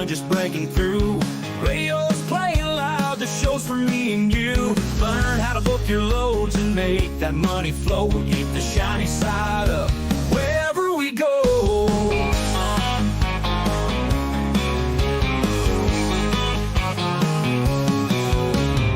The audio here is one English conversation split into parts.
one just breaking through. Radio's playing loud, the show's for me and you. Learn how to book your loads and make that money flow. Keep the shiny side up wherever we go.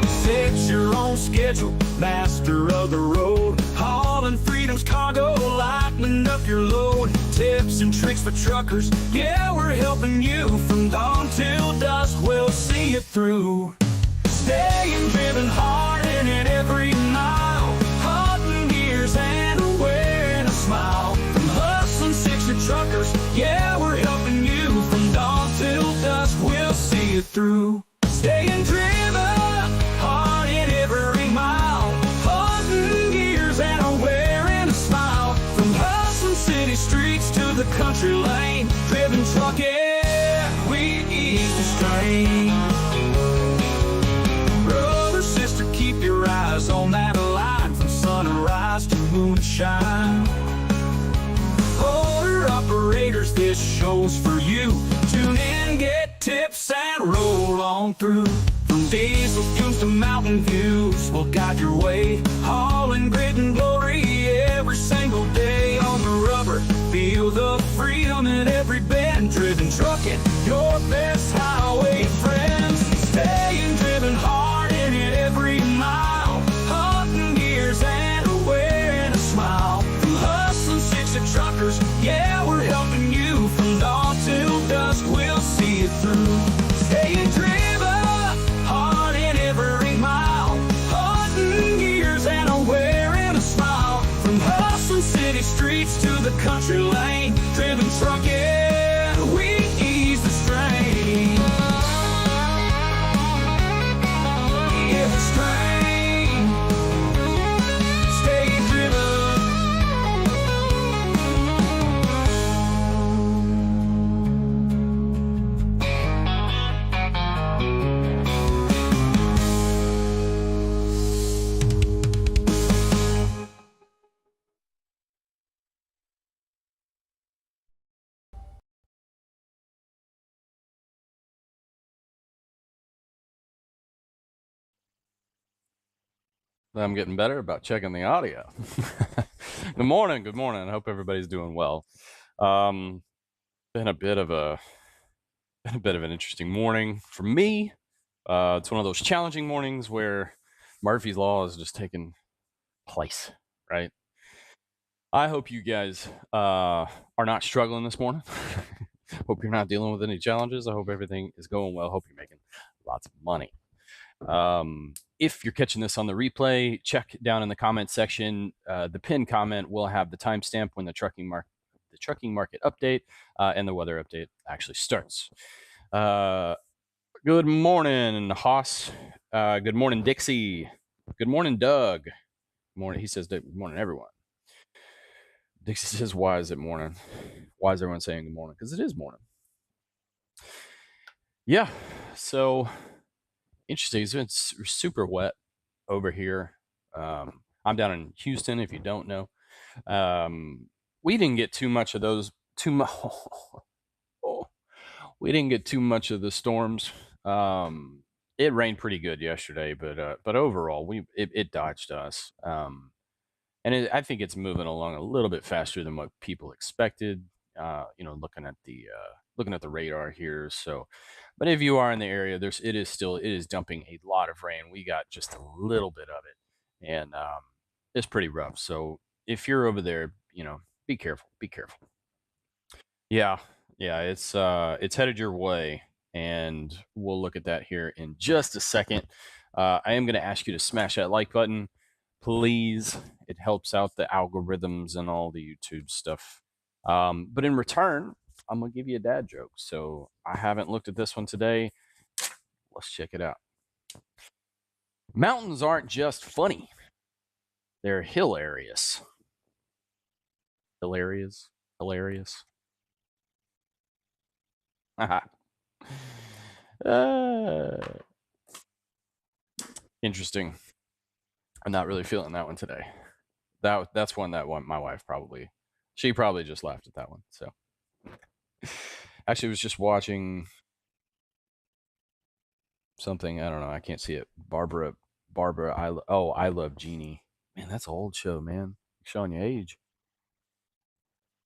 Set your own schedule, master of the road. Hauling Freedom's cargo, lightening up your load. Tips and tricks for truckers, yeah, we're helping you. From dawn till dusk, we'll see it through. Staying driven hard in it every mile. Hunting gears and wearing a smile. From hustling 60 truckers, yeah, we're helping you. From dawn till dusk, we'll see it through. Staying driven hard in every mile. Hunting gears and wearing a smile. From hustling city streets to the country lane. Driven truck, yeah, we ease the strain. Brother, sister, keep your eyes on that line. From sunrise to moonshine. Owner operators, this show's for you. Tune in, get tips, and roll on through. From diesel fumes to mountain views, we'll guide your way. Hauling grit and glory every single day. On the rubber, feel the freedom in every bend. Driven trucking, your best highway friends. Staying driven hard in it every mile. Hunting gears and wearing a smile. From hustling 60 truckers, yeah, we're helping you. From dawn till dusk, we'll see it through. Staying driven hard in every mile. Hunting gears and wearing a smile. From hustling city streets to the country lane. Driven truck, yeah, we ease the strain. Yeah, the strain. Stay driven. I'm getting better about checking the audio. Good morning. Good morning. I hope everybody's doing well. Been a bit of an interesting morning for me. It's one of those challenging mornings where Murphy's Law is just taking place, right? I hope you guys are not struggling this morning. Hope you're not dealing with any challenges. I hope everything is going well. Hope you're making lots of money. If you're catching this on the replay, check down in the comment section. The pinned comment will have the timestamp when the trucking market update and the weather update actually starts. Good morning, Haas. Good morning, Dixie. Good morning, Doug. Good morning. He says good morning, everyone. Dixie says, why is it morning? Why is everyone saying good morning? Because it is morning. Yeah, so interesting. It's super wet over here. I'm down in Houston, if you don't know. We didn't get too much of those. We didn't get too much of the storms. It rained pretty good yesterday, but overall, it dodged us. And I think it's moving along a little bit faster than what people expected. Looking at the radar here. So, but if you are in the area, it is dumping a lot of rain. We got just a little bit of it, and it's pretty rough. So if you're over there, be careful. Be careful. Yeah, it's headed your way, and we'll look at that here in just a second. I am going to ask you to smash that like button, please. It helps out the algorithms and all the YouTube stuff. But in return, I'm going to give you a dad joke. So I haven't looked at this one today. Let's check it out. Mountains aren't just funny. They're hilarious. Hilarious. Interesting. I'm not really feeling that one today. That's one that my wife she probably just laughed at that one. So actually was just watching something. I don't know. I can't see it. Barbara. I love Jeannie. Man, that's an old show, man. Showing your age.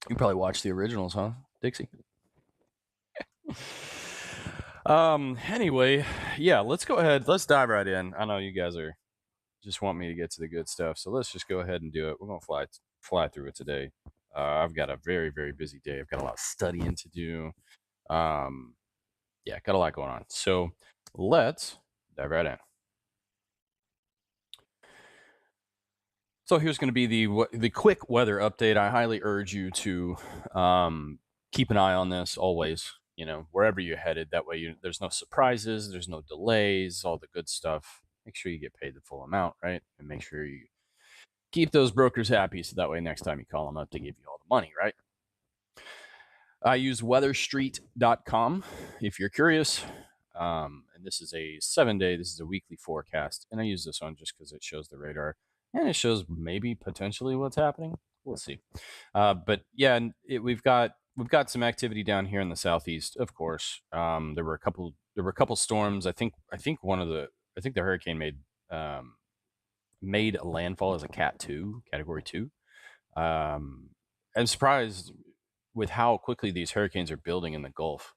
You probably watched the originals, huh, Dixie? Anyway, yeah, let's go ahead. Let's dive right in. I know you guys are just want me to get to the good stuff, so let's just go ahead and do it. We're gonna fly through it today. I've got a very very busy day. I've got a lot of studying to do. Um, yeah, got a lot going on. So let's dive right in. So here's going to be the quick weather update. I highly urge you to keep an eye on this always. You know, wherever you're headed. That way, there's no surprises, there's no delays, all the good stuff. Make sure you get paid the full amount, right? And make sure you keep those brokers happy, so that way next time you call them up, they give you all the money, right? I use weatherstreet.com if you're curious. And this is a 7-day, this is a weekly forecast. And I use this one just because it shows the radar and it shows maybe potentially what's happening. We'll see. But yeah, we've got some activity down here in the southeast, of course. There were a couple storms. I think the hurricane made a landfall as a category 2. Um, I'm surprised with how quickly these hurricanes are building in the Gulf.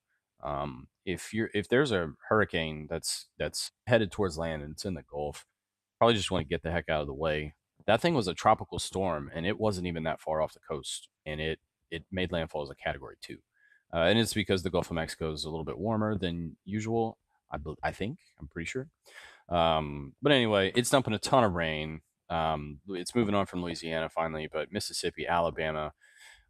If there's a hurricane that's headed towards land and it's in the Gulf, probably just want to get the heck out of the way. That thing was a tropical storm, and it wasn't even that far off the coast, and it made landfall as a category 2, and it's because the Gulf of Mexico is a little bit warmer than usual. I think I'm pretty sure. But anyway, it's dumping a ton of rain. It's moving on from Louisiana finally, but Mississippi, Alabama,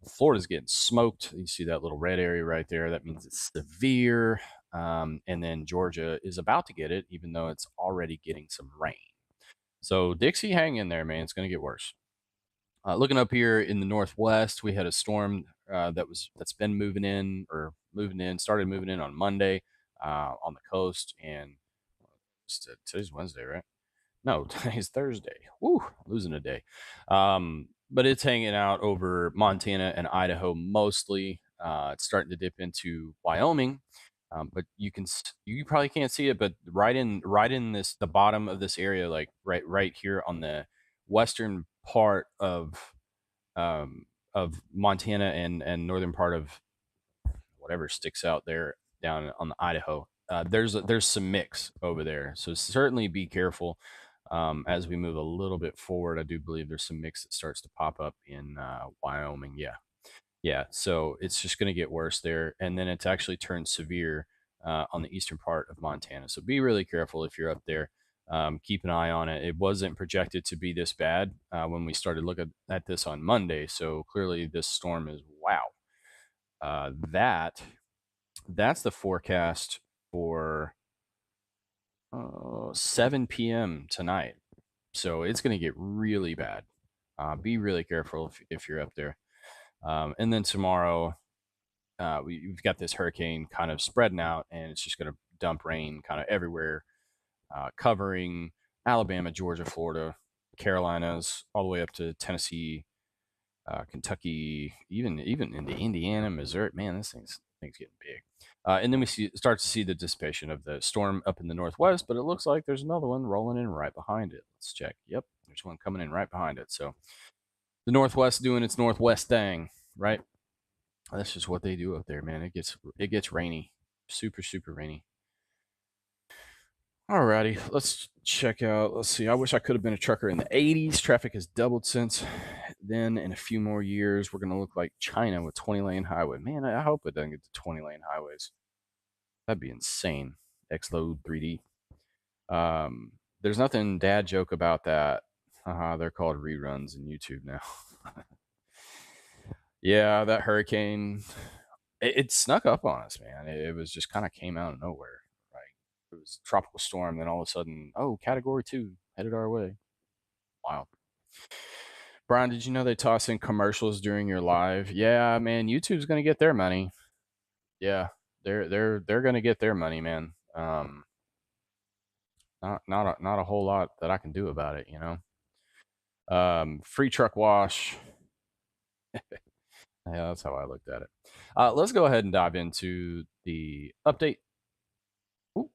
Florida's getting smoked. You see that little red area right there. That means it's severe. And then Georgia is about to get it, even though it's already getting some rain. So Dixie, hang in there, man. It's going to get worse. Looking up here in the northwest, we had a storm that's been started moving in on Monday on the coast, and today's Wednesday, right? No, today's Thursday. Woo, losing a day. But it's hanging out over Montana and Idaho mostly. It's starting to dip into Wyoming, but you probably can't see it, but right in the bottom of this area, like right here on the western part of Montana and northern part of whatever sticks out there down on the Idaho. There's some mix over there, so certainly be careful as we move a little bit forward. I do believe there's some mix that starts to pop up in Wyoming. Yeah, yeah. So it's just going to get worse there, and then it's actually turned severe on the eastern part of Montana. So be really careful if you're up there. Keep an eye on it. It wasn't projected to be this bad when we started looking at this on Monday. So clearly, this storm is wow. That's the forecast for 7 p.m. tonight. So it's going to get really bad. Be really careful if you're up there. And then tomorrow, we've got this hurricane kind of spreading out, and it's just going to dump rain kind of everywhere, covering Alabama, Georgia, Florida, Carolinas, all the way up to Tennessee, Kentucky, even into Indiana, Missouri. Man, this thing's getting big. And then we start to see the dissipation of the storm up in the northwest, but it looks like there's another one rolling in right behind it. Let's check. Yep, there's one coming in right behind it. So the northwest doing its northwest thing, right? That's just what they do up there, man. It gets rainy, super super rainy. Alrighty, let's check out. Let's see. I wish I could have been a trucker in the 80s. Traffic has doubled since then. In a few more years, we're going to look like China with 20-lane highway. Man, I hope it doesn't get to 20-lane highways. That'd be insane. Xload 3D. There's nothing dad joke about that. They're called reruns in YouTube now. Yeah, that hurricane, it snuck up on us, man. It was just kind of came out of nowhere. It was a tropical storm, then all of a sudden, oh, category 2 headed our way. Wow. Brian, did you know they toss in commercials during your live? Yeah, man, YouTube's gonna get their money. Yeah, they're gonna get their money, man. Not a whole lot that I can do about it, you know. Free truck wash. Yeah, that's how I looked at it. Let's go ahead and dive into the update. Ooh.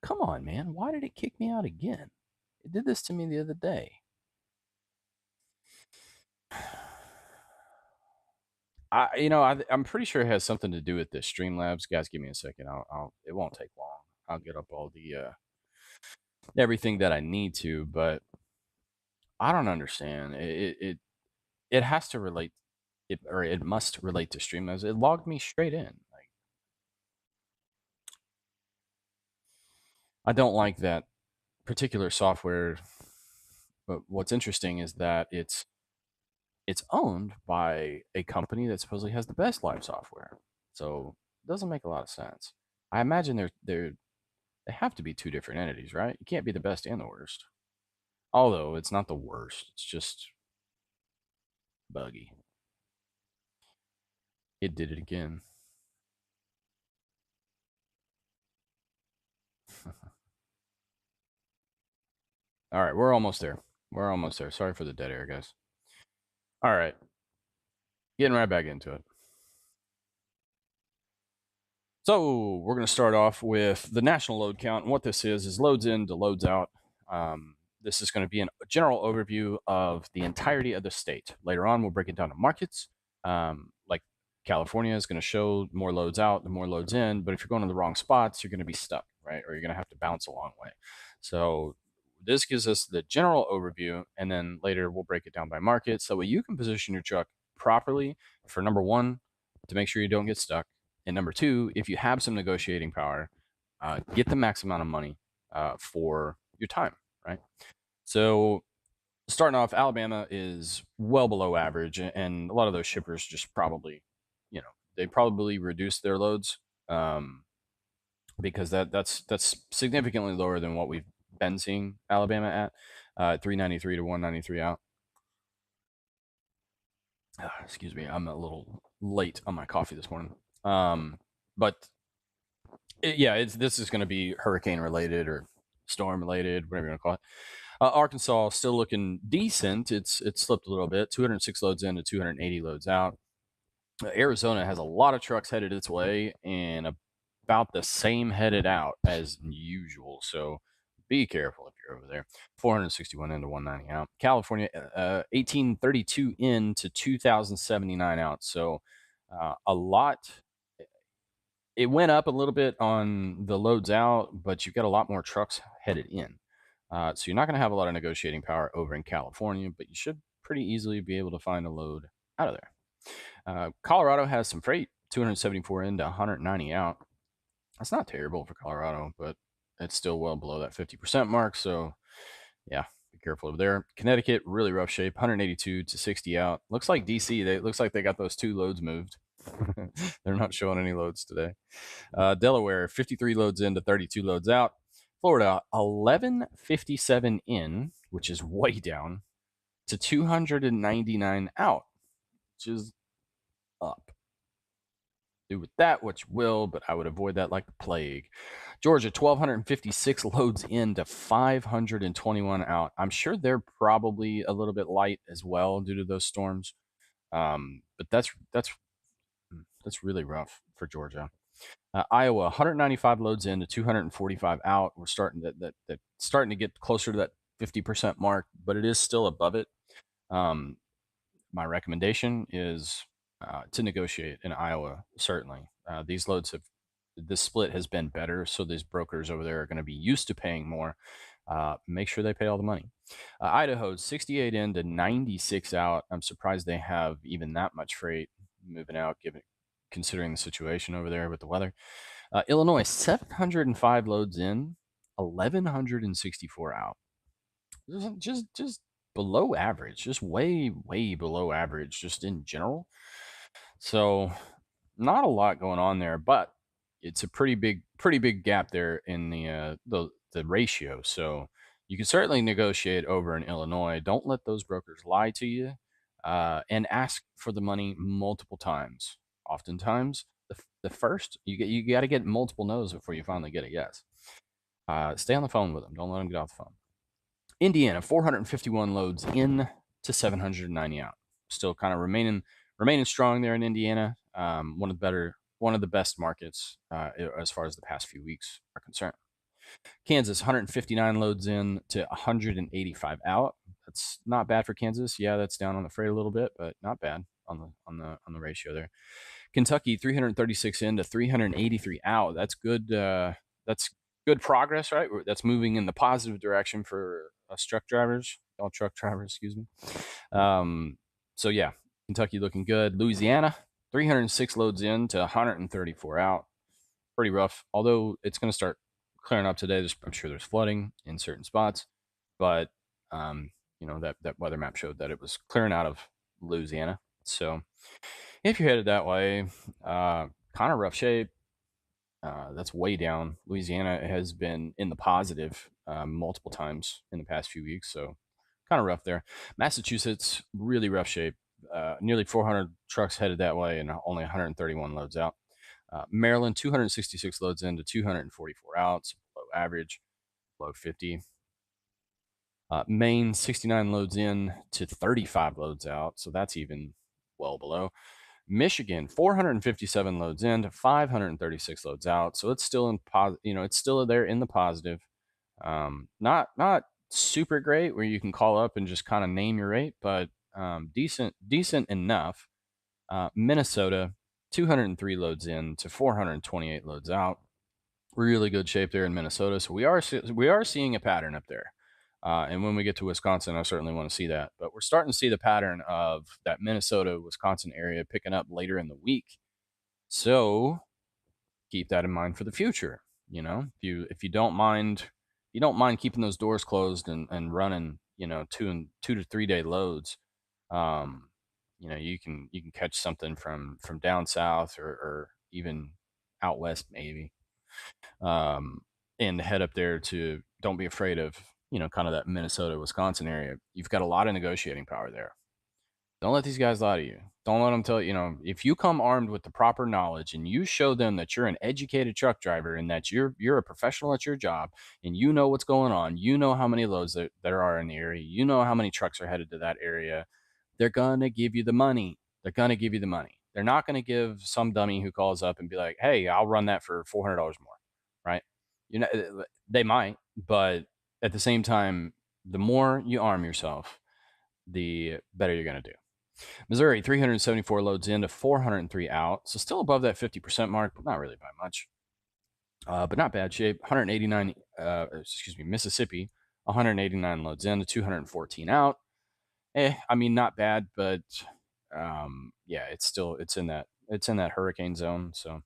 Come on, man. Why did it kick me out again? It did this to me the other day. I'm pretty sure it has something to do with this Streamlabs. Guys, give me a second. It won't take long. I'll get up all the everything that I need to, but I don't understand. It has to relate it must relate to Streamlabs. It logged me straight in. Like, I don't like that particular software. But what's interesting is that it's owned by a company that supposedly has the best live software. So it doesn't make a lot of sense. I imagine they have to be two different entities, right? You can't be the best and the worst. Although it's not the worst, it's just buggy. It did it again. All right, we're almost there. We're almost there. Sorry for the dead air, guys. All right, getting right back into it. So we're going to start off with the national load count. And what this is loads in to loads out. This is going to be a general overview of the entirety of the state. Later on, we'll break it down to markets. Like California is going to show more loads out and more loads in. But if you're going to the wrong spots, you're going to be stuck, right? Or you're going to have to bounce a long way. So this gives us the general overview. And then later, we'll break it down by market. So you can position your truck properly for number one, to make sure you don't get stuck. And number two, if you have some negotiating power, get the max amount of money for your time, right? So starting off, Alabama is well below average, and a lot of those shippers just probably, they probably reduced their loads because that's significantly lower than what we've been seeing Alabama at 393 to 193 out. Excuse me, I'm a little late on my coffee this morning. But this is going to be hurricane related or storm related, whatever you want to call it. Arkansas still looking decent. It's slipped a little bit, 206 loads in to 280 loads out. Arizona has a lot of trucks headed its way and about the same headed out as usual. So be careful if you're over there. 461 into 190 out. California, 1832 in to 2079 out. So a lot. It went up a little bit on the loads out, but you've got a lot more trucks headed in. So you're not going to have a lot of negotiating power over in California, but you should pretty easily be able to find a load out of there. Colorado has some freight, 274 in to 190 out. That's not terrible for Colorado, but it's still well below that 50% mark. So, yeah, be careful over there. Connecticut, really rough shape, 182 to 60 out. Looks like DC, looks like they got those two loads moved. They're not showing any loads today. Delaware, 53 loads in to 32 loads out. Florida, 1157 in, which is way down, to 299 out, which is up. Do with that what you will, but I would avoid that like the plague. Georgia, 1,256 loads in to 521 out. I'm sure they're probably a little bit light as well due to those storms. But that's really rough for Georgia. Iowa, 195 loads in to 245 out. We're starting starting to get closer to that 50% mark, but it is still above it. My recommendation is to negotiate in Iowa. Certainly, this split has been better, so these brokers over there are going to be used to paying more. Make sure they pay all the money. Idaho, 68 in to 96 out. I'm surprised they have even that much freight moving out, considering the situation over there with the weather. Illinois, 705 loads in, 1,164 out. Just below average, just way below average, just in general. So not a lot going on there, but it's a pretty big gap there in the ratio. So you can certainly negotiate over in Illinois. Don't let those brokers lie to you, and ask for the money multiple times. Oftentimes, the first you got to get multiple no's before you finally get a yes. Stay on the phone with them. Don't let them get off the phone. Indiana, 451 loads in to 790 out. Still kind of remaining strong there in Indiana. One of the best markets as far as the past few weeks are concerned. Kansas, 159 loads in to 185 out. That's not bad for Kansas. Yeah, that's down on the freight a little bit, but not bad on the ratio there. Kentucky, 336 in to 383 out. That's good. That's good progress, right? That's moving in the positive direction for us truck drivers, all truck drivers, excuse me. So yeah, Kentucky looking good. Louisiana, 306 loads in to 134 out. Pretty rough. Although it's going to start clearing up today. I'm sure there's flooding in certain spots, but that weather map showed that it was clearing out of Louisiana. So if you're headed that way, kind of rough shape. That's way down. Louisiana has been in the positive multiple times in the past few weeks, so kind of rough there. Massachusetts, really rough shape. Nearly 400 trucks headed that way, and only 131 loads out. Maryland, 266 loads in to 244 out, so below average, below 50. Maine, 69 loads in to 35 loads out, so that's even well below. Michigan, 457 loads in to 536 loads out, so it's still it's still there in the positive. Not super great where you can call up and just kind of name your rate, but decent enough. Minnesota, 203 loads in to 428 loads out. Really good shape there in Minnesota. So we are seeing a pattern up there. And when we get to Wisconsin, I certainly want to see that. But we're starting to see the pattern of that Minnesota, Wisconsin area picking up later in the week. So keep that in mind for the future. If you don't mind keeping those doors closed and running, 2 to 3 day loads. You can catch something from down south or even out west maybe, and head up there to. Don't be afraid of kind of that Minnesota, Wisconsin area. You've got a lot of negotiating power there. Don't let these guys lie to you. Don't let them tell if you come armed with the proper knowledge and you show them that you're an educated truck driver and that you're a professional at your job and you know what's going on, you know how many loads that there are in the area, you know how many trucks are headed to that area, they're going to give you the money. They're going to give you the money. They're not going to give some dummy who calls up and be like, "Hey, I'll run that for $400 more." Right? They might, but at the same time, the more you arm yourself, the better you're going to do. Missouri, 374 loads in to 403 out. So still above that 50% mark, but not really by much. But not bad shape. 189, Mississippi, 189 loads in to 214 out. Not bad, but yeah, it's in that hurricane zone. So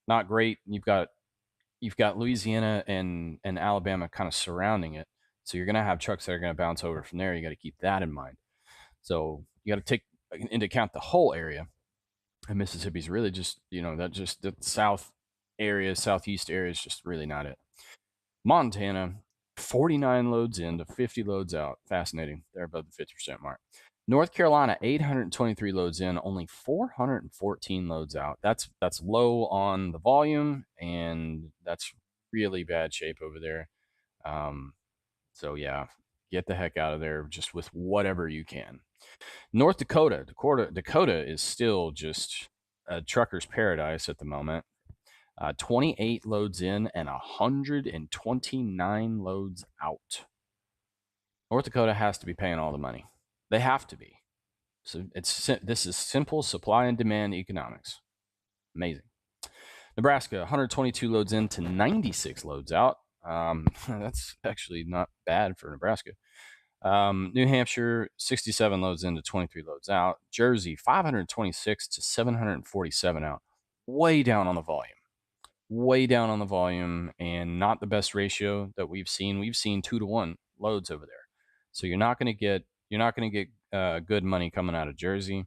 not great. You've got Louisiana and Alabama kind of surrounding it. So you're going to have trucks that are going to bounce over from there. You got to keep that in mind. So you got to take into account the whole area. And Mississippi's really just, the southeast area is just really not it. Montana, 49 loads in to 50 loads out. Fascinating. They're above the 50% mark. North Carolina, 823 loads in, only 414 loads out. That's low on the volume, and that's really bad shape over there. So yeah, get the heck out of there just with whatever you can. North Dakota is still just a trucker's paradise at the moment. 28 loads in and 129 loads out. North Dakota has to be paying all the money. They have to be. So this is simple supply and demand economics. Amazing. Nebraska, 122 loads in to 96 loads out. That's actually not bad for Nebraska. New Hampshire, 67 loads in to 23 loads out. Jersey, 526 to 747 out. Way down on the volume. Way down on the volume, and not the best ratio that we've seen. We've seen 2-to-1 loads over there. So you're not going to get good money coming out of Jersey.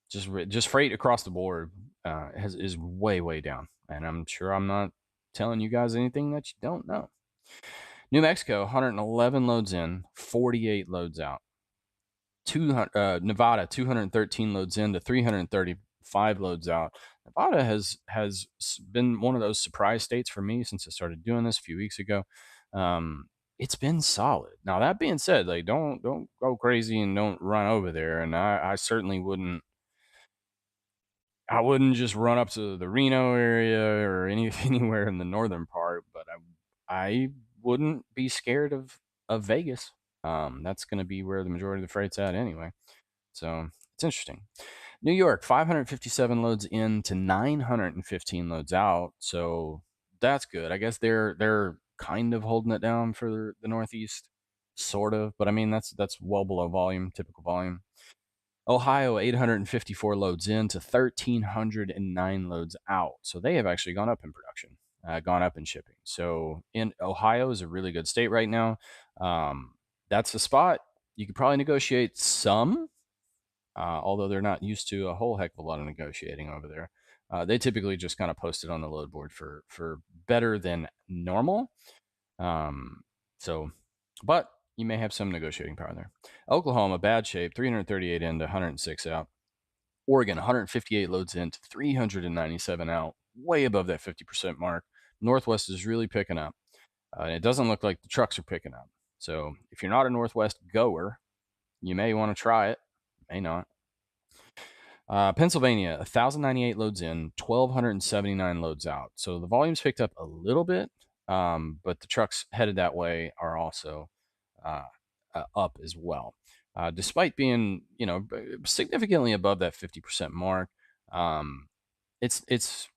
Just freight across the board is way down, and I'm sure I'm not telling you guys anything that you don't know. New Mexico, 111 loads in, 48 loads out. Nevada, 213 loads in to 335 loads out. Nevada has been one of those surprise states for me since I started doing this a few weeks ago. It's been solid. Now that being said, like don't go crazy and don't run over there. And I certainly wouldn't. I wouldn't just run up to the Reno area or anywhere in the northern part, but I wouldn't be scared of Vegas. That's going to be where the majority of the freight's at anyway. So it's interesting. New York, 557 loads in to 915 loads out. So that's good. I guess they're kind of holding it down for the Northeast, sort of. But I mean that's well below volume, typical volume. Ohio, 854 loads in to 1,309 loads out. So they have actually gone up in production, gone up in shipping. So in Ohio is a really good state right now. That's the spot. You could probably negotiate some, although they're not used to a whole heck of a lot of negotiating over there. They typically just kind of post it on the load board for better than normal. Um, so, but you may have some negotiating power there. Oklahoma, bad shape, 338 in to 106 out. Oregon, 158 loads in to 397 out, way above that 50% mark. Northwest is really picking up. And it doesn't look like the trucks are picking up. So if you're not a Northwest goer, you may want to try it, may not. Pennsylvania, 1,098 loads in, 1,279 loads out. So the volume's picked up a little bit, but the trucks headed that way are also uh, up as well. Despite being, significantly above that 50% mark, um, it's it's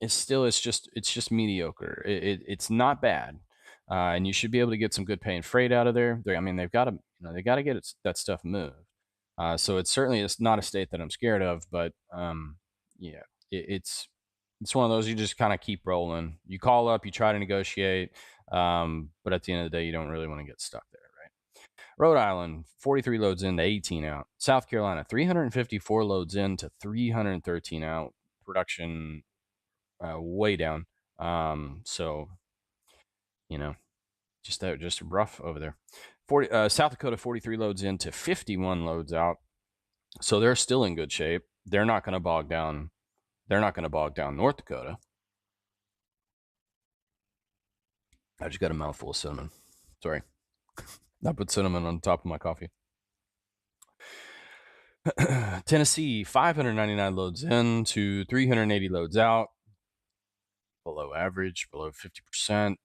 it's just mediocre. It's not bad, and you should be able to get some good paying freight out of there. I mean, they've got to they got to get that stuff moved. So it's not a state that I'm scared of, but yeah, it's one of those you just kind of keep rolling. You call up, you try to negotiate, but at the end of the day, you don't really want to get stuck there, right? Rhode Island, 43 loads in to 18 out. South Carolina, 354 loads in to 313 out. Production way down. So you know, just rough over there. South Dakota, 43 loads in to 51 loads out. So they're still in good shape. They're not going to bog down. They're not going to bog down North Dakota. I just got a mouthful of cinnamon. Sorry. I put cinnamon on top of my coffee. Tennessee, 599 loads in to 380 loads out. Below average, below 50%.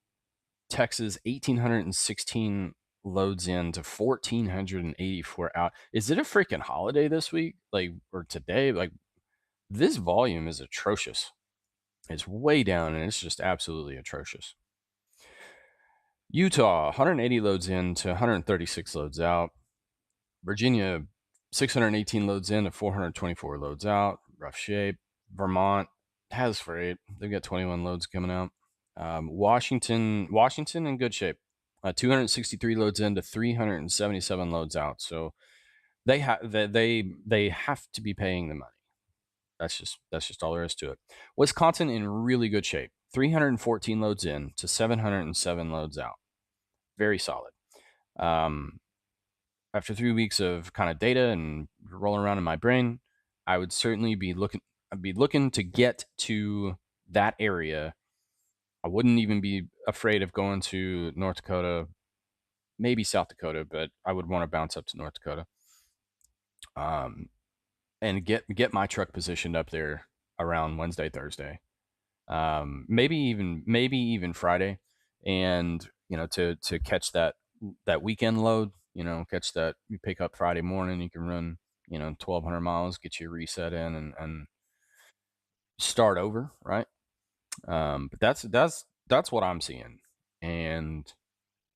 Texas, 1,816 loads in to 1,484 out. Is it a freaking holiday this week? Or today? This volume is atrocious. It's way down, and it's just absolutely atrocious. Utah, 180 loads in to 136 loads out. Virginia, 618 loads in to 424 loads out. Rough shape. Vermont has freight. They've got 21 loads coming out. Washington in good shape. 263 loads in to 377 loads out. So they have to be paying the money. That's just all there is to it. Wisconsin in really good shape. 314 loads in to 707 loads out. Very solid. After 3 weeks of kind of data and rolling around in my brain, I would certainly be looking to get to that area. I wouldn't even be afraid of going to North Dakota, maybe South Dakota, but I would want to bounce up to North Dakota. And get my truck positioned up there around Wednesday, Thursday, maybe even Friday, and to catch that weekend load. Catch that. You pick up Friday morning, you can run 1,200 miles, get your reset in, and start over, right? But that's what I'm seeing, and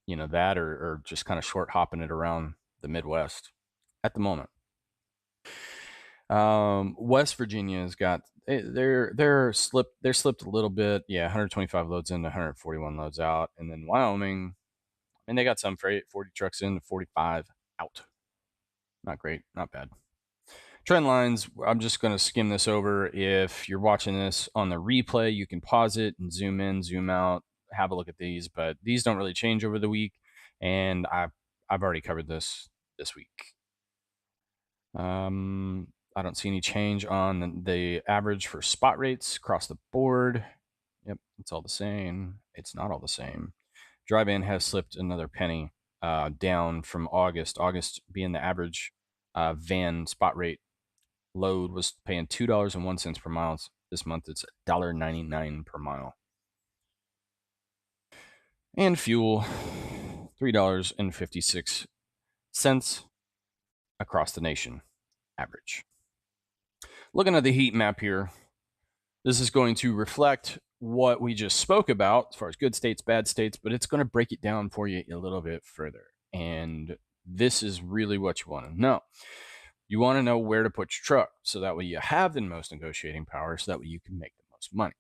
that or just kind of short hopping it around the Midwest at the moment. West Virginia's got they're slipped a little bit. Yeah, 125 loads in to 141 loads out, and then Wyoming, and they got some freight, 40 trucks in to 45 out. Not great, not bad. Trend lines, I'm just going to skim this over. If you're watching this on the replay, you can pause it and zoom in, zoom out, have a look at these, but these don't really change over the week, and I've already covered this week. I don't see any change on the average for spot rates across the board. Yep, it's all the same. It's not all the same. Dry van has slipped another penny down from August. August being the average van spot rate load was paying $2.01 per mile. This month it's $1.99 per mile. And fuel, $3.56 across the nation, average. Looking at the heat map here, this is going to reflect what we just spoke about as far as good states, bad states, but it's going to break it down for you a little bit further. And this is really what you want to know. You want to know where to put your truck so that way you have the most negotiating power, so that way you can make the most money.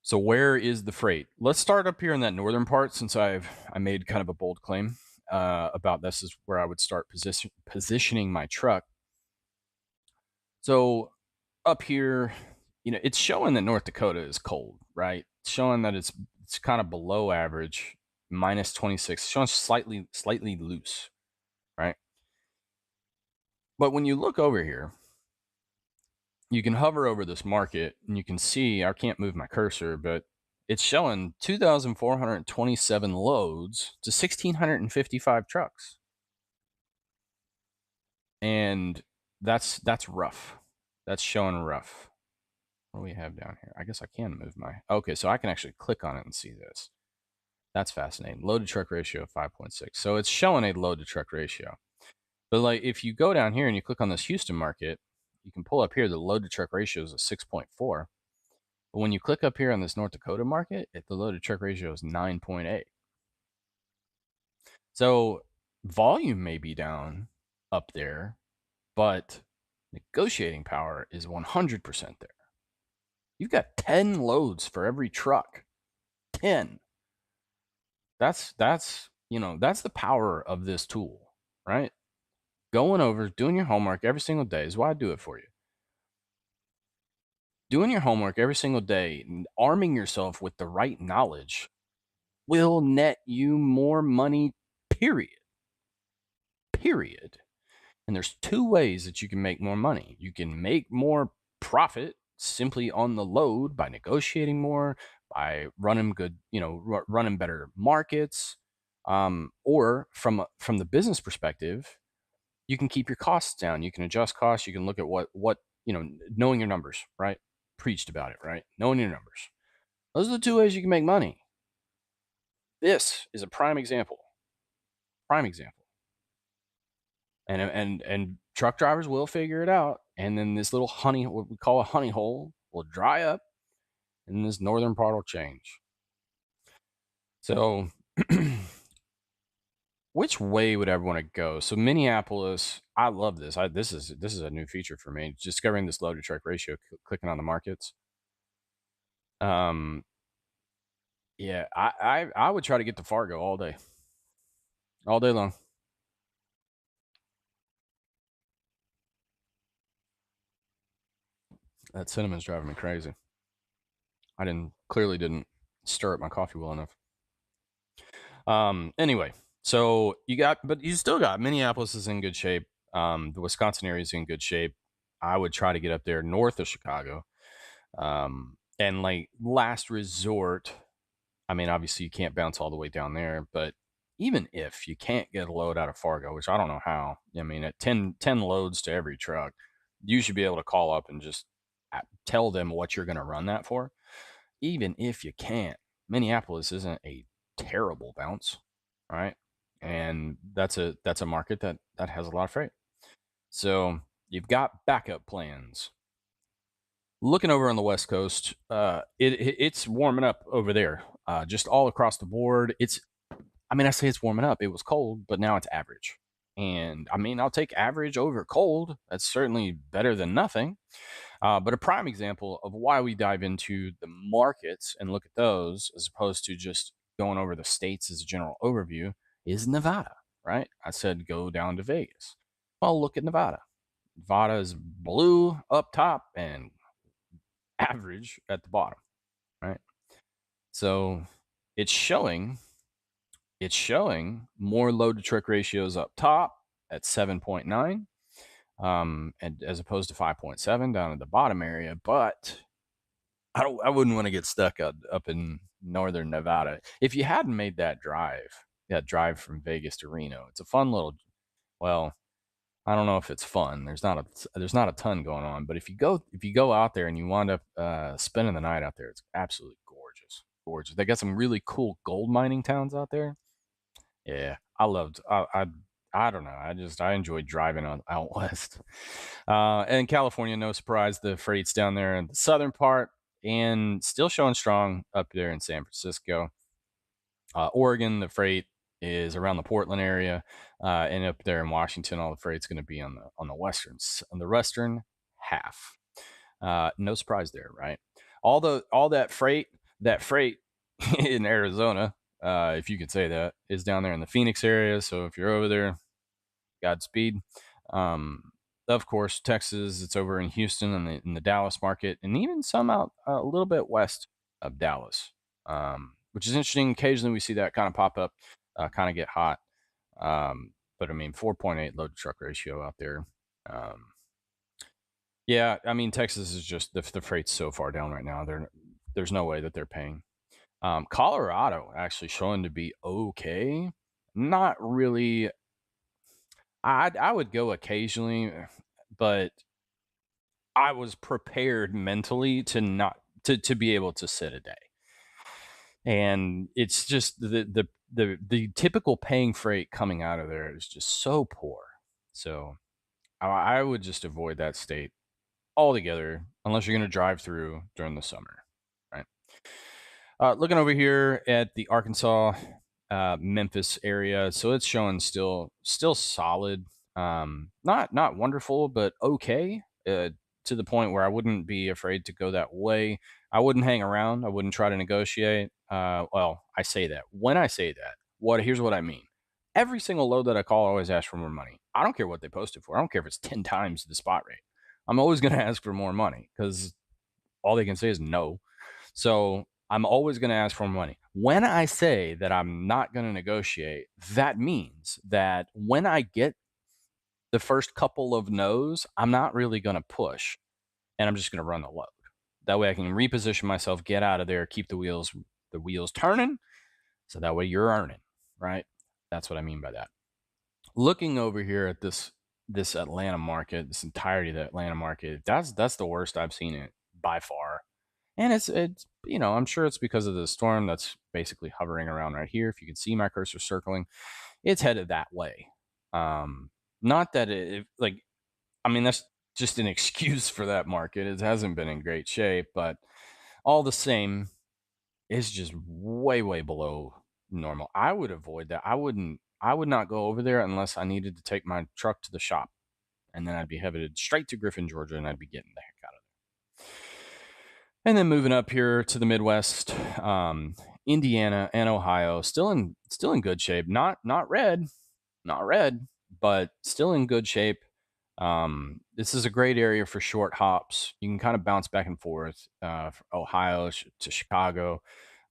So where is the freight? Let's start up here in that northern part, since I made kind of a bold claim about this is where I would start positioning my truck. So up here, it's showing that North Dakota is cold, right? It's showing that it's kind of below average, minus 26, showing slightly loose, right? But when you look over here, you can hover over this market and you can see, I can't move my cursor, but it's showing 2,427 loads to 1,655 trucks. And that's rough. That's showing rough. What do we have down here? I guess I can move my, okay, so I can actually click on it and see this. That's fascinating. Load to truck ratio of 5.6. So it's showing a load to truck ratio. But like if you go down here and you click on this Houston market, you can pull up here, the load to truck ratio is a 6.4. But when you click up here on this North Dakota market, the load to truck ratio is 9.8. So volume may be down up there, but negotiating power is 100% there. You've got 10 loads for every truck. 10. That's the power of this tool, right? Going over, doing your homework every single day is why I do it for you. Doing your homework every single day, arming yourself with the right knowledge will net you more money, period. Period. And there's two ways that you can make more money. You can make more profit simply on the load by negotiating more, by running good, running better markets, or from the business perspective, you can keep your costs down. You can adjust costs. You can look at what knowing your numbers, right? Preached about it, right? Knowing your numbers. Those are the two ways you can make money. This is a prime example. Prime example. And truck drivers will figure it out. And then this little what we call a honey hole, will dry up, and this northern part will change. So, which way would everyone want to go? So Minneapolis, I love this. This is a new feature for me. Discovering this load to truck ratio, clicking on the markets. Yeah, I would try to get to Fargo all day long. That cinnamon's driving me crazy. I clearly didn't stir up my coffee well enough. Anyway, so but you still got Minneapolis is in good shape. The Wisconsin area is in good shape. I would try to get up there north of Chicago. And like last resort, I mean, obviously you can't bounce all the way down there, but even if you can't get a load out of Fargo, which I don't know how, I mean, at 10 loads to every truck, you should be able to call up and just tell them what you're going to run that for. Even if you can't, Minneapolis isn't a terrible bounce, right? And that's a market that has a lot of freight. So you've got backup plans. Looking over on the West Coast, it's warming up over there, just all across the board. I say it's warming up. It was cold, but now it's average. And I mean, I'll take average over cold. That's certainly better than nothing. But a prime example of why we dive into the markets and look at those as opposed to just going over the states as a general overview is Nevada, right? I said go down to Vegas. Well, look at Nevada. Nevada is blue up top and average at the bottom, right? So it's showing more load to truck ratios up top at 7.9, and as opposed to 5.7 down at the bottom area. But I wouldn't want to get stuck up in northern Nevada. If you hadn't made that drive from Vegas to Reno, it's a fun little, well, I don't know if it's fun. There's not a ton going on, but if you go out there and you wind up spending the night out there, it's absolutely gorgeous, gorgeous. They got some really cool gold mining towns out there. Yeah, I loved. I don't know. I enjoyed driving on out west. And California, no surprise, the freight's down there in the southern part and still showing strong up there in San Francisco. Oregon, the freight is around the Portland area, and up there in Washington, all the freight's going to be on the western half. No surprise there, right? All that freight in Arizona, if you could say that, is down there in the Phoenix area. So if you're over there, Godspeed. Um, of course, Texas, it's over in Houston and in the Dallas market, and even some out a little bit west of Dallas, which is interesting. Occasionally, we see that kind of pop up, kind of get hot. But I mean, 4.8 load to truck ratio out there. Um, yeah, I mean, Texas is just the freight's so far down right now. There's no way that they're paying. Colorado actually showing to be okay. Not really. I would go occasionally, but I was prepared mentally to be able to sit a day. And it's just the typical paying freight coming out of there is just so poor. So I would just avoid that state altogether unless you're going to drive through during the summer, right? Looking over here at the Arkansas, Memphis area, so it's showing still solid. Not wonderful, but okay. To the point where I wouldn't be afraid to go that way. I wouldn't hang around. I wouldn't try to negotiate. Well, I say that. When I say that, here's what I mean. Every single load that I call, I always ask for more money. I don't care what they post it for. I don't care if it's 10 times the spot rate. I'm always going to ask for more money because all they can say is no. So I'm always going to ask for more money. When I say that I'm not going to negotiate, that means that when I get the first couple of no's, I'm not really going to push and I'm just going to run the load. That way I can reposition myself, get out of there, keep the wheels turning. So that way you're earning, right? That's what I mean by that. Looking over here at this Atlanta market, this entirety of the Atlanta market, that's the worst I've seen it by far. And it's I'm sure it's because of the storm that's basically hovering around right here. If you can see my cursor circling, it's headed that way. Not that like, I mean, that's just an excuse for that market. It hasn't been in great shape, but all the same, it's just way below normal. I would avoid that. I would not go over there unless I needed to take my truck to the shop, and then I'd be headed straight to Griffin, Georgia, and I'd be getting the heck out of there. And then moving up here to the Midwest, Indiana and Ohio, still in good shape. Not red, not red, but still in good shape. This is a great area for short hops. You can kind of bounce back and forth, from Ohio to Chicago,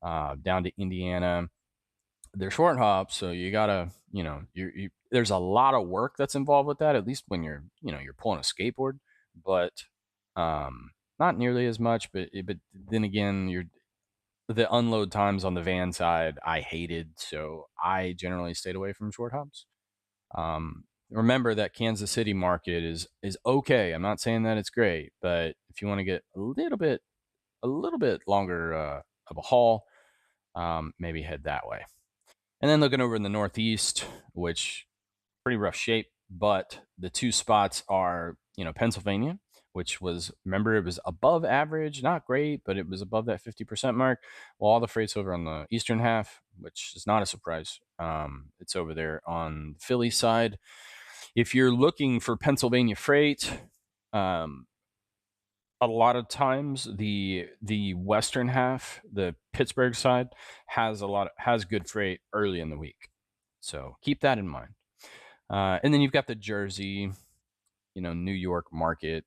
down to Indiana. They're short hops, so you gotta, there's a lot of work that's involved with that. At least when you're pulling a skateboard, but not nearly as much. But then again, the unload times on the van side I hated, so I generally stayed away from short hops. Remember that Kansas City market is okay. I'm not saying that it's great, but if you want to get a little bit longer of a haul, maybe head that way. And then looking over in the Northeast, which pretty rough shape, but the two spots are, Pennsylvania, which was, remember, it was above average, not great, but it was above that 50% mark. Well, all the freight's over on the eastern half, which is not a surprise. It's over there on the Philly side. If you're looking for Pennsylvania freight, um, a lot of times the western half, the Pittsburgh side, has good freight early in the week. So keep that in mind. And then you've got the Jersey, New York market.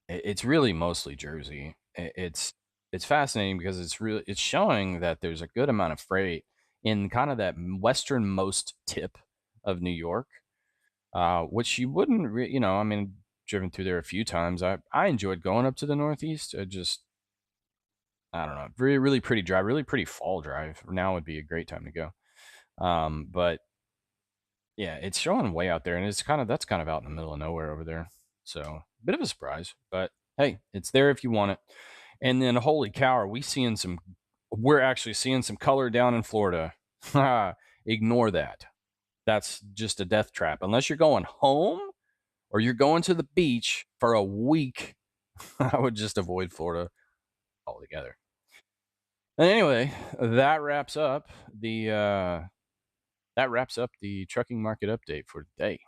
It's really mostly Jersey. It's fascinating because it's showing that there's a good amount of freight in kind of that westernmost tip of New York, which you wouldn't, I mean, driven through there a few times. I enjoyed going up to the Northeast. I don't know, really really pretty drive, really pretty fall drive. Now would be a great time to go. But Yeah, it's showing way out there, and that's kind of out in the middle of nowhere over there. So bit of a surprise, but hey, it's there if you want it. And then holy cow, are we seeing some? We're actually seeing some color down in Florida. Ignore that. That's just a death trap. Unless you're going home or you're going to the beach for a week, I would just avoid Florida altogether. And anyway, that wraps up the trucking market update for today.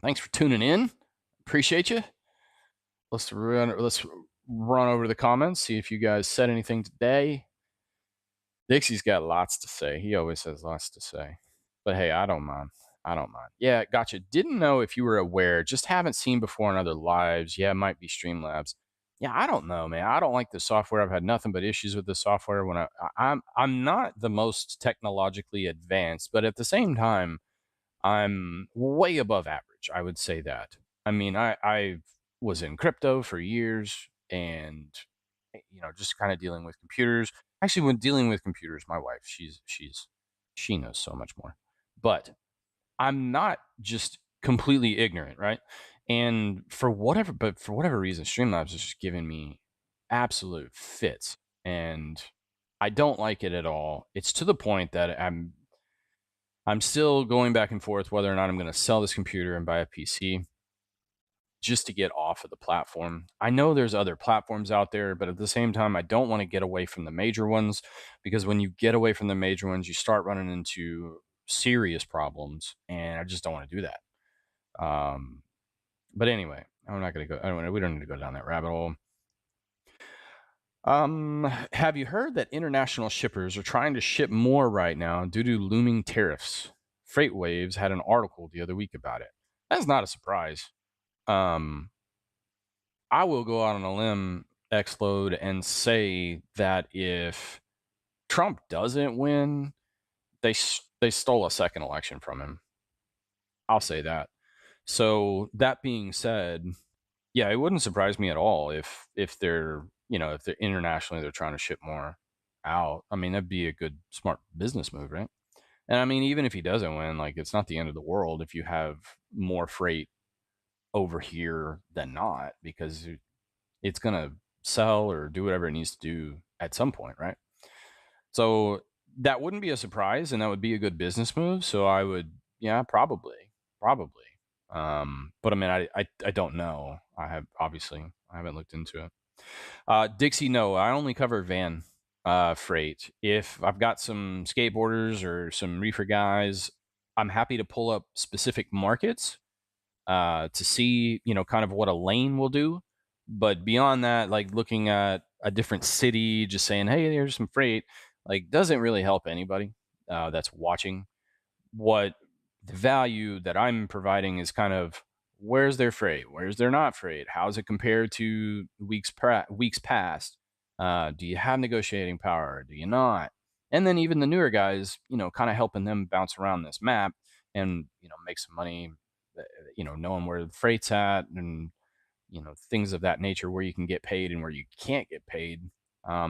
Thanks for tuning in. Appreciate you. Let's run over the comments, see if you guys said anything today. Dixie's got lots to say. He always has lots to say. But hey, I don't mind. I don't mind. Yeah, gotcha. Didn't know if you were aware. Just haven't seen before in other lives. Yeah, it might be Streamlabs. Yeah, I don't know, man. I don't like the software. I've had nothing but issues with the software. I'm not the most technologically advanced, but at the same time, I'm way above average. I would say that. I mean, I was in crypto for years, and just kind of dealing with computers. Actually, when dealing with computers, my wife, she knows so much more. But I'm not just completely ignorant, right? And for whatever reason, Streamlabs is just giving me absolute fits, and I don't like it at all. It's to the point that I'm still going back and forth whether or not I'm going to sell this computer and buy a PC just to get off of the platform. I know there's other platforms out there, but at the same time, I don't want to get away from the major ones, because when you get away from the major ones, you start running into serious problems, and I just don't want to do that. But anyway, I'm not going to go. We don't need to go down that rabbit hole. Have you heard that international shippers are trying to ship more right now due to looming tariffs? Freight Waves had an article the other week about it. That's not a surprise. Um, I will go out on a limb, Xload, and say that if Trump doesn't win, they stole a second election from him. I'll say that. So that being said, yeah, it wouldn't surprise me at all if they're if they're internationally they're trying to ship more out. I mean, that'd be a good smart business move, right? And I mean, even if he doesn't win, like it's not the end of the world if you have more freight over here than not, because it's gonna sell or do whatever it needs to do at some point, right? So that wouldn't be a surprise, and that would be a good business move. So I would, yeah, probably. But I mean, I don't know. I haven't looked into it. Dixie, no, I only cover van freight. If I've got some skateboarders or some reefer guys, I'm happy to pull up specific markets to see, kind of what a lane will do. But beyond that, like looking at a different city, just saying, hey, there's some freight, like doesn't really help anybody that's watching. What the value that I'm providing is kind of where's their freight, where's their not freight, how's it compared to weeks past? Do you have negotiating power? Do you not? And then even the newer guys, kind of helping them bounce around this map and make some money, knowing where the freight's at and things of that nature, where you can get paid and where you can't get paid,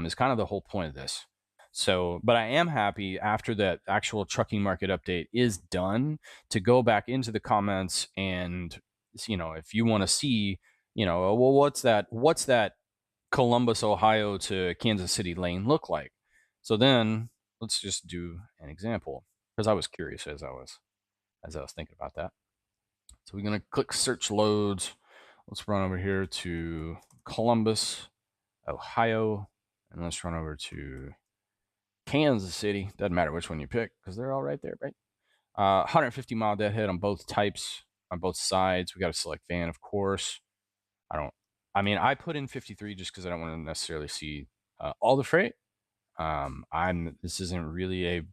is kind of the whole point of this. So, but I am happy after that actual trucking market update is done to go back into the comments and, if you want to see, well, what's that Columbus, Ohio to Kansas City lane look like? So then let's just do an example, because I was curious as I was thinking about that. So we're going to click search loads. Let's run over here to Columbus, Ohio, and let's run over to Kansas City. Doesn't matter which one you pick because they're all right there, right? 150-mile deadhead on both types, on both sides. We got to select van, of course. I put in 53 just because I don't want to necessarily see all the freight. This isn't really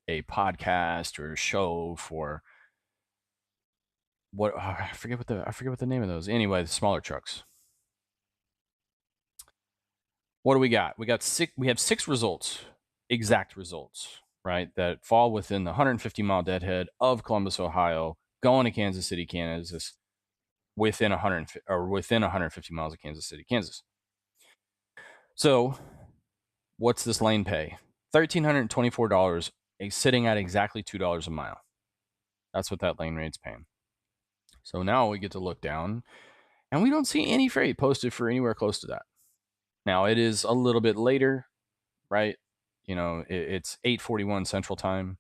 a podcast or a show for what I forget what the name of those. Anyway, the smaller trucks. What do we got? We have six results, exact results, right? That fall within the 150-mile deadhead of Columbus, Ohio, going to Kansas City, Kansas, within 150 miles of Kansas City, Kansas. So, what's this lane pay? $1,324, sitting at exactly $2 a mile. That's what that lane rate's paying. So now we get to look down, and we don't see any freight posted for anywhere close to that. Now it is a little bit later, right? It's 8:41 Central Time.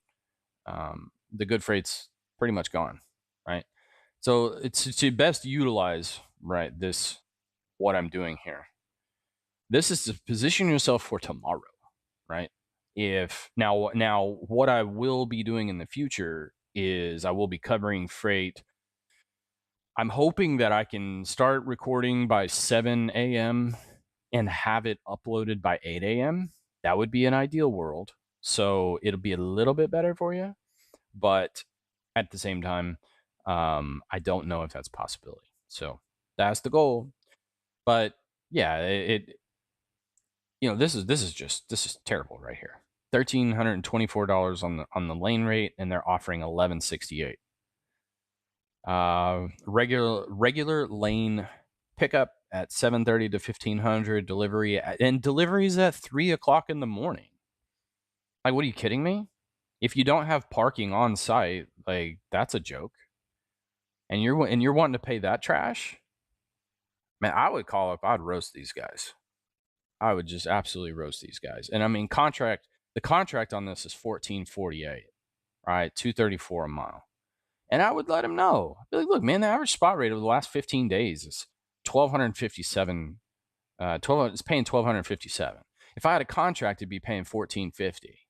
The good freight's pretty much gone, right? So it's to best utilize, right, this what I'm doing here. This is to position yourself for tomorrow, right? If now what I will be doing in the future is I will be covering freight. I'm hoping that I can start recording by 7 a.m. and have it uploaded by 8 a.m. That would be an ideal world. So it'll be a little bit better for you, but at the same time, I don't know if that's a possibility. So that's the goal. But yeah, this is terrible right here. $1,324 on the lane rate, and they're offering $1,168. Regular lane pickup at 7:30 to 1500, and deliveries at 3 o'clock in the morning. Like, what are you kidding me? If you don't have parking on site, like, that's a joke. And you're wanting to pay that trash? Man, I would call up. I'd roast these guys. I would just absolutely roast these guys. And I mean, the contract on this is 1448, right? 234 a mile. And I would let him know. Be like, look, man, the average spot rate over the last 15 days is 1257. 12 it's paying 1257. If I had a contract, it'd be paying 1450.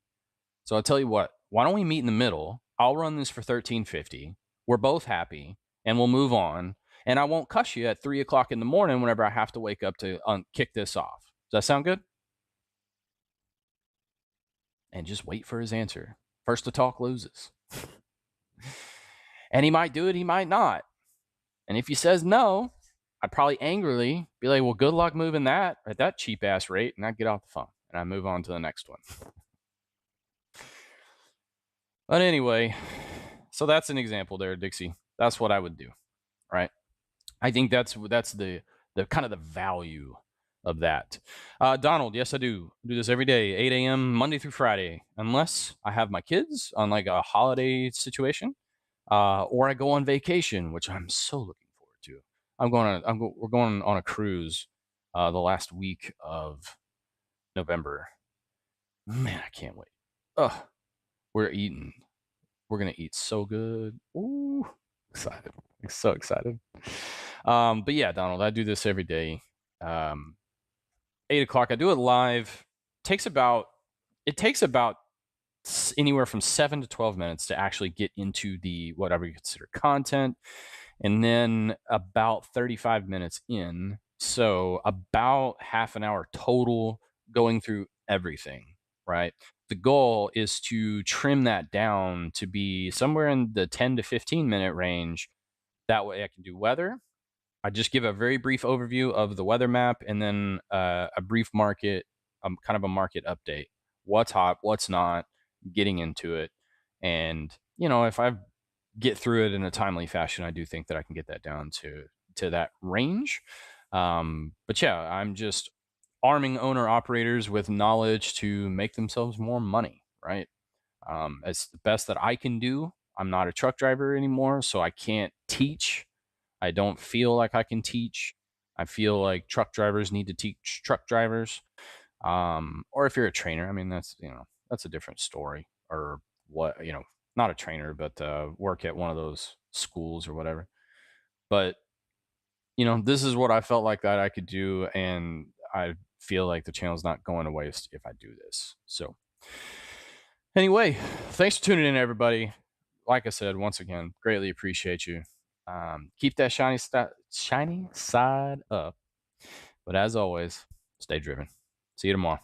So I'll tell you what, why don't we meet in the middle? I'll run this for 1350. We're both happy, and we'll move on. And I won't cuss you at 3 o'clock in the morning whenever I have to wake up to kick this off. Does that sound good? And just wait for his answer. First to talk loses. And he might do it, he might not. And if he says no, I'd probably angrily be like, well, good luck moving that at that cheap ass rate. And I'd get off the phone and I move on to the next one. But anyway, so that's an example there, Dixie. That's what I would do, right? I think that's the kind of the value of that. Donald, yes, I do this every day, 8 a.m. Monday through Friday, unless I have my kids on like a holiday situation, or I go on vacation, which I'm so looking forward to. We're going on a cruise the last week of November. Man, I can't wait. Ugh, we're eating. We're gonna eat so good. Ooh, excited! So excited. But yeah, Donald, I do this every day. 8 o'clock. I do it live. It takes about anywhere from 7 to 12 minutes to actually get into the whatever you consider content, and then about 35 minutes in. So about half an hour total going through everything, right? The goal is to trim that down to be somewhere in the 10 to 15 minute range. That way I can do weather. I just give a very brief overview of the weather map, and then a brief market, kind of a market update. What's hot, what's not, getting into it. And, if I get through it in a timely fashion, I do think that I can get that down to that range. But yeah, I'm just arming owner operators with knowledge to make themselves more money, right? It's the best that I can do. I'm not a truck driver anymore, so I can't teach. I don't feel like I can teach. I feel like truck drivers need to teach truck drivers. Or if you're a trainer, I mean, that's a different story. Or what, not a trainer, but work at one of those schools or whatever. But this is what I felt like that I could do, and I feel like the channel's not going to waste if I do this. So anyway, thanks for tuning in, everybody. Like I said, once again, greatly appreciate you. Keep that shiny side up. But as always, stay driven. See you tomorrow.